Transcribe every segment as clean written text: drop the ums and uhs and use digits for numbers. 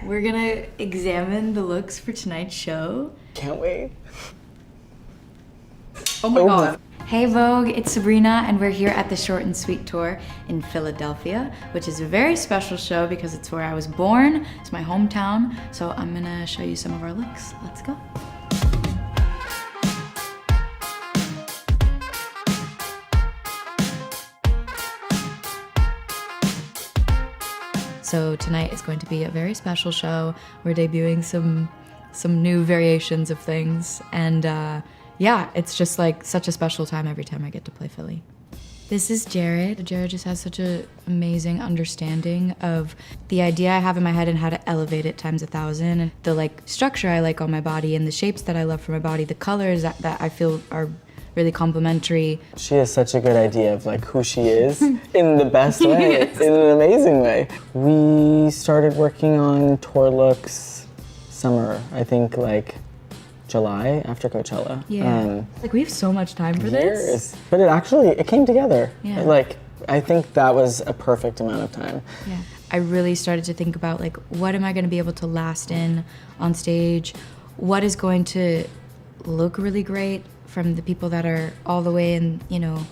We're gonna examine the looks for tonight's show. Can't wait. Oh my God. Hey Vogue, it's Sabrina, and we're here at the Short and Sweet Tour in Philadelphia, which is a very special show because it's where I was born. It's my hometown, so I'm gonna show you some of our looks. Let's go. So tonight is going to be a very special show. We're debuting some new variations of things, and yeah, it's just like such a special time every time I get to play Philly. This is Jared. Jared just has such an amazing understanding of the idea I have in my head and how to elevate it times 1,000. And the like structure I like on my body and the shapes that I love for my body, the colors that I feel are really complimentary. She has such a good idea of like who she is in the best way, yes. In an amazing way. We started working on tour looks summer, I think like July after Coachella. Yeah, like we have so much time for this. But it came together. Yeah. Like, I think that was a perfect amount of time. Yeah, I really started to think about like, what am I gonna be able to last in on stage? What is going to look really great from the people that are all the way in, you know,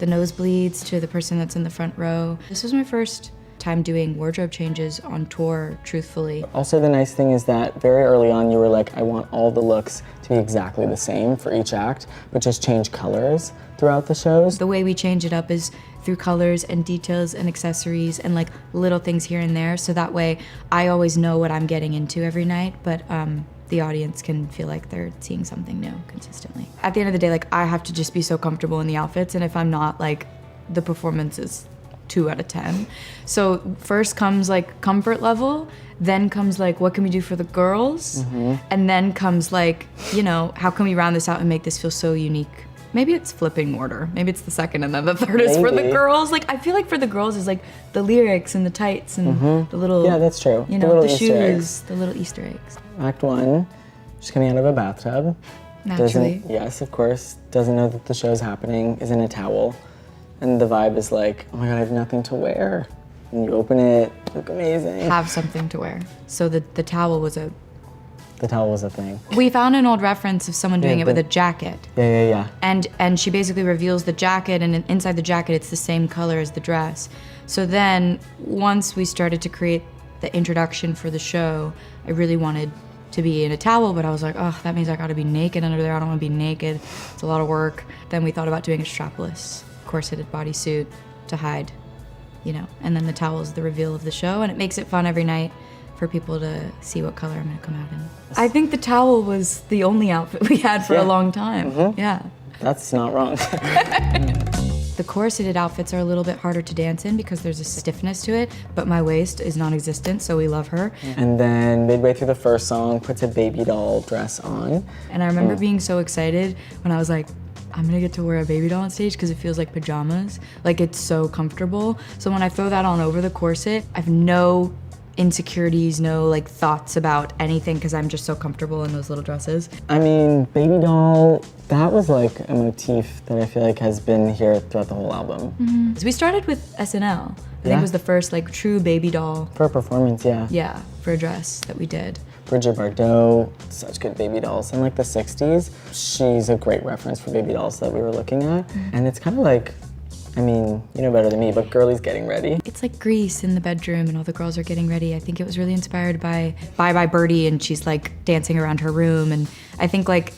the nosebleeds to the person that's in the front row. This was my first time doing wardrobe changes on tour, truthfully. Also, the nice thing is that very early on you were like, I want all the looks to be exactly the same for each act, but just change colors throughout the shows. The way we change it up is through colors and details and accessories and like little things here and there, so that way I always know what I'm getting into every night, but the audience can feel like they're seeing something new consistently. At the end of the day, like I have to just be so comfortable in the outfits, and if I'm not, like the performance is 2 out of 10. So first comes like comfort level, then comes like what can we do for the girls, and then comes like, you know, how can we round this out and make this feel so unique? Maybe it's flipping order. Maybe it's the second and then the third is for the girls. Like I feel like for the girls is like the lyrics and the tights and the little, yeah, that's true. You know, the shoes, the little Easter eggs. Act 1, she's coming out of a bathtub. Naturally. Yes, of course. Doesn't know that the show's happening, is in a towel. And the vibe is like, oh my God, I have nothing to wear. And you open it, look amazing. Have something to wear. So the towel was a... The towel was a thing. We found an old reference of someone doing it with a jacket. Yeah. And she basically reveals the jacket, and inside the jacket it's the same color as the dress. So then, once we started to create the introduction for the show, I really wanted to be in a towel, but I was like, oh, that means I gotta be naked under there. I don't wanna be naked. It's a lot of work. Then we thought about doing a strapless, corseted bodysuit to hide, you know, and then the towel is the reveal of the show, and it makes it fun every night for people to see what color I'm gonna come out in. I think the towel was the only outfit we had for a long time. Yeah. That's not wrong. The corseted outfits are a little bit harder to dance in because there's a stiffness to it, but my waist is non-existent, so we love her. And then midway through the first song, puts a baby doll dress on. And I remember being so excited when I was like, I'm gonna get to wear a baby doll on stage because it feels like pajamas. Like it's so comfortable. So when I throw that on over the corset, I have no insecurities, no like thoughts about anything because I'm just so comfortable in those little dresses. I mean, baby doll, that was like a motif that I feel like has been here throughout the whole album. So we started with SNL. I think it was the first like true baby doll. For a performance, yeah. Yeah, for a dress that we did. Bridget Bardot, such good baby dolls. In like the 60s, she's a great reference for baby dolls that we were looking at. And it's kind of like, I mean, you know better than me, but girlies getting ready. It's like Grease in the bedroom and all the girls are getting ready. I think it was really inspired by Bye Bye Birdie, and she's like dancing around her room. And I think like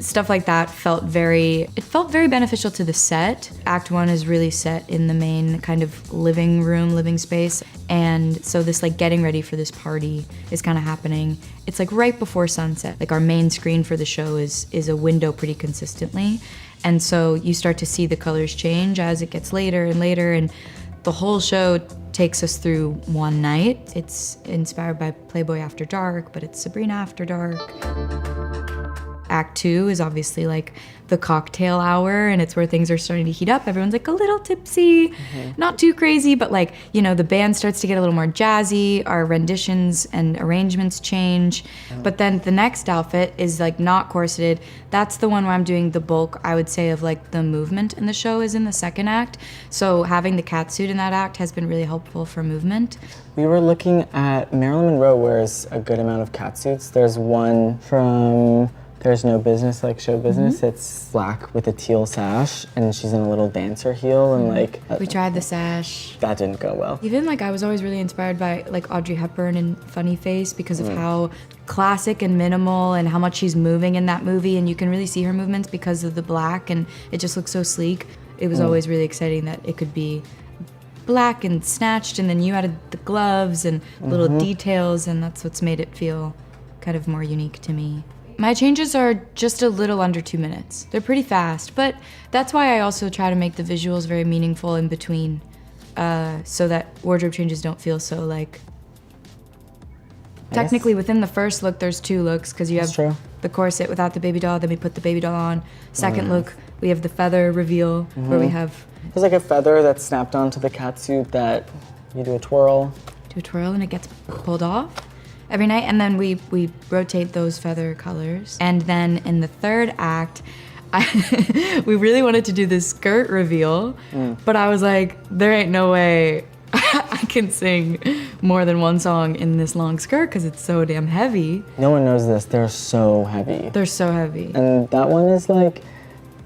stuff like that felt very beneficial to the set. Act 1 is really set in the main kind of living space. And so this like getting ready for this party is kind of happening. It's like right before sunset. Like our main screen for the show is a window pretty consistently. And so you start to see the colors change as it gets later and later, and the whole show takes us through one night. It's inspired by Playboy After Dark, but it's Sabrina After Dark. Act 2 is obviously like the cocktail hour, and it's where things are starting to heat up. Everyone's like a little tipsy, not too crazy, but like, you know, the band starts to get a little more jazzy, our renditions and arrangements change. But then the next outfit is like not corseted. That's the one where I'm doing the bulk, I would say, of like the movement in the show is in the second act. So having the catsuit in that act has been really helpful for movement. We were looking at Marilyn Monroe wears a good amount of catsuits. There's one from There's No Business Like Show Business. It's black with a teal sash, and she's in a little dancer heel, and like We tried the sash. that didn't go well. Even like I was always really inspired by like Audrey Hepburn in Funny Face because of how classic and minimal and how much she's moving in that movie, and you can really see her movements because of the black, and it just looks so sleek. It was always really exciting that it could be black and snatched, and then you added the gloves and little details, and that's what's made it feel kind of more unique to me. My changes are just a little under 2 minutes. They're pretty fast, but that's why I also try to make the visuals very meaningful in between, so that wardrobe changes don't feel so like... Technically, within the first look, there's 2 looks, because you have the corset without the baby doll, then we put the baby doll on. Second look, we have the feather reveal, where we have... There's like a feather that's snapped onto the catsuit that you do a twirl. Do a twirl and it gets pulled off every night, and then we rotate those feather colors. And then in the third act, we really wanted to do this skirt reveal, but I was like, there ain't no way I can sing more than one song in this long skirt because it's so damn heavy. No one knows this. They're so heavy. They're so heavy. And that one is like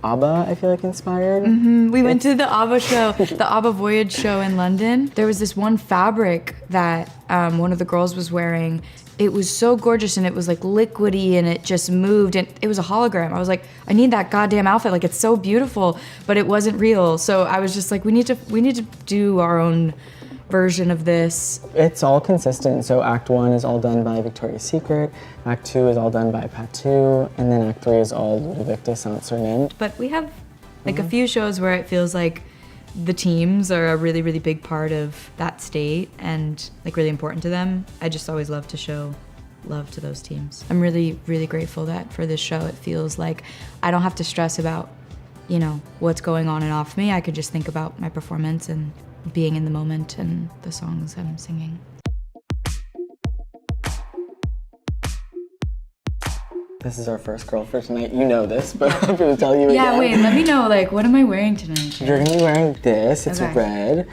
ABBA, I feel like, inspired. We went to the ABBA show, the ABBA Voyage show in London. There was this one fabric that one of the girls was wearing. It was so gorgeous, and it was like liquidy, and it just moved, and it was a hologram. I was like, I need that goddamn outfit. Like, it's so beautiful, but it wasn't real. So I was just like, we need to do our own version of this. It's all consistent. So Act 1 is all done by Victoria's Secret, Act 2 is all done by Patou, and then Act 3 is all Ludwig Saint Sernin. But we have like a few shows where it feels like the teams are a really, really big part of that state and like really important to them. I just always love to show love to those teams. I'm really, really grateful that for this show it feels like I don't have to stress about, you know, what's going on and off me. I could just think about my performance and being in the moment and the songs I'm singing. This is our first girl for tonight. You know this, but I'm gonna tell you again. Yeah, wait, let me know, like, what am I wearing tonight? You're gonna be wearing this. It's red.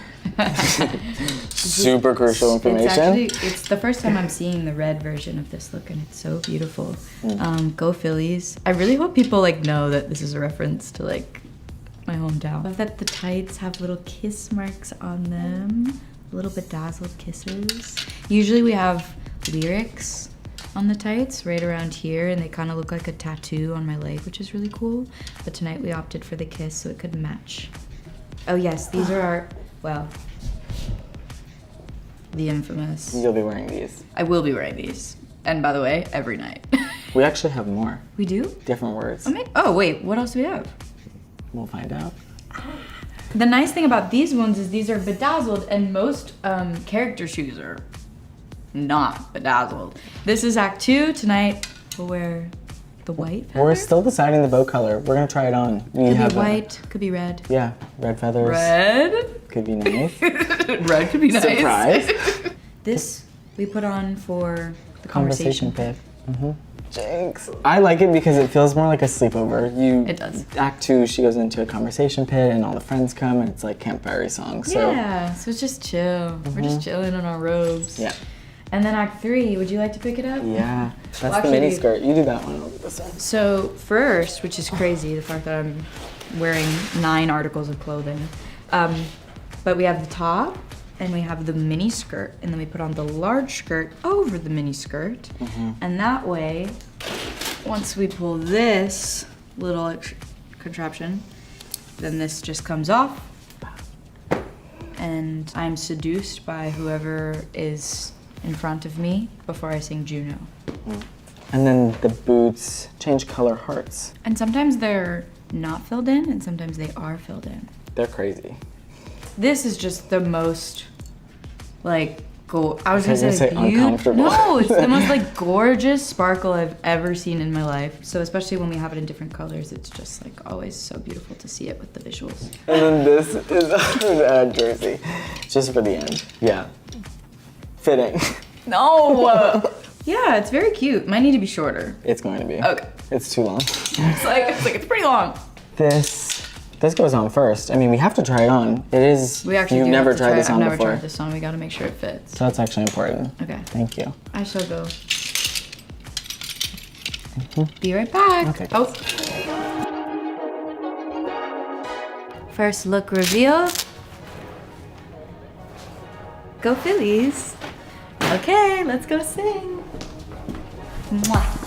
Super crucial information. It's the first time I'm seeing the red version of this look, and it's so beautiful. Go Phillies. I really hope people like know that this is a reference to like my hometown. I love that the tights have little kiss marks on them, little bedazzled kisses. Usually we have lyrics on the tights right around here, and they kind of look like a tattoo on my leg, which is really cool. But tonight we opted for the kiss so it could match. Oh yes, these are our, well, the infamous. You'll be wearing these. I will be wearing these. And by the way, every night. We actually have more. We do? Different words. Oh wait, what else do we have? We'll find out. The nice thing about these ones is these are bedazzled, and most character shoes are not bedazzled. This is Act 2. Tonight we'll wear the white feather. We're still deciding the bow color. We're gonna try it on. Could be white, could be red. Yeah, red feathers. Red? Could be nice. Red could be nice. Surprise. This we put on for the Conversation pit. Jinx. I like it because it feels more like a sleepover. It does. Act 2, she goes into a conversation pit and all the friends come and it's like campfire songs. Yeah, so it's just chill. We're just chilling in our robes. Yeah. And then Act 3, would you like to pick it up? Yeah, that's Well, the mini actually- skirt. You do that one, I'll do this one. So first, which is crazy, the fact that I'm wearing 9 articles of clothing. But we have the top, and we have the mini skirt, and then we put on the large skirt over the mini skirt. And that way, once we pull this little contraption, then this just comes off. And I'm seduced by whoever is in front of me before I sing Juno. And then the boots change color hearts. And sometimes they're not filled in, and sometimes they are filled in. They're crazy. This is just the most, like, I was gonna say uncomfortable. No, it's the most like gorgeous sparkle I've ever seen in my life. So especially when we have it in different colors, it's just like always so beautiful to see it with the visuals. And then this is a jersey, just for the end. Yeah, fitting. No. Yeah, it's very cute. Might need to be shorter. It's going to be. Okay. It's too long. It's pretty long. This goes on first. I mean, we have to try it on. It is. We actually You've do never have to tried this on I've before. never tried this on. We gotta make sure it fits. So that's actually important. Okay. Thank you. I shall go. Be right back. Okay. Oh. First look reveal. Go Phillies. Okay, let's go sing. Mwah.